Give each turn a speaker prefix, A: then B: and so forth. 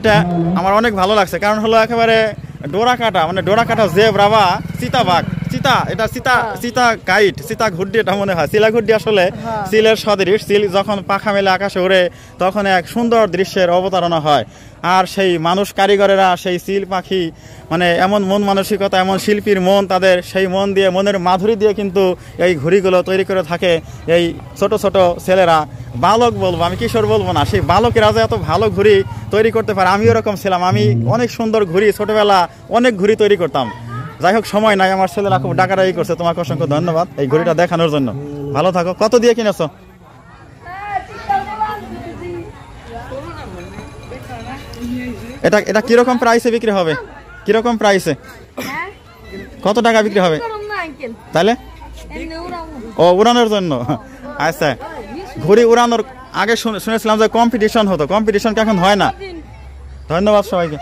A: জিনিসটা আমার অনেক ভালো লাগছে, কারণ হলো একেবারে ডোরা কাটা, মানে ডোরা কাটা জেব্রা বা চিতাবাঘ, চিতা, এটা চিতা কাইট, চিতা ঘুড্ডি এটা মনে হয়। চিলা ঘুড্ডি আসলে চিলের সদৃশ। চিল যখন পাখা মেলে আকাশে ওড়ে তখন এক সুন্দর দৃশ্যের অবতারণা হয়। আর সেই মানুষ কারিগরেরা সেই চিল পাখি, মানে এমন মন মানসিকতা, এমন শিল্পীর মন, তাদের সেই মন দিয়ে, মনের মাধুরী দিয়ে কিন্তু এই ঘুড়িগুলো তৈরি করে থাকে এই ছোট ছোট ছেলেরা। বালক বলবো, আমি কিশোর বলবো না, সেই বালকেরা যে এত ভালো ঘুড়ি তৈরি করতে পারে। আমি ওরকম ছিলাম, আমি অনেক সুন্দর ঘুড়ি, ছোটবেলা অনেক ঘুড়ি তৈরি করতাম। যাই হোক, সময় নাই, আমার ছেলেরা খুব ডাকাডাকি করছে। তোমাকে অসংখ্য ধন্যবাদ এই ঘুড়িটা দেখানোর জন্য। ভালো থাকো। কত দিয়ে কিনেছো? এটা কিরকম প্রাইসে বিক্রি হবে? কিরকম প্রাইসে, কত টাকা বিক্রি হবে তাহলে? ও, উড়ানোর জন্য। আচ্ছা, ঘুড়ি উড়ানোর আগে শুনেছিলাম যে কম্পিটিশন হতো, কম্পিটিশন কি এখন হয় না? ধন্যবাদ সবাইকে।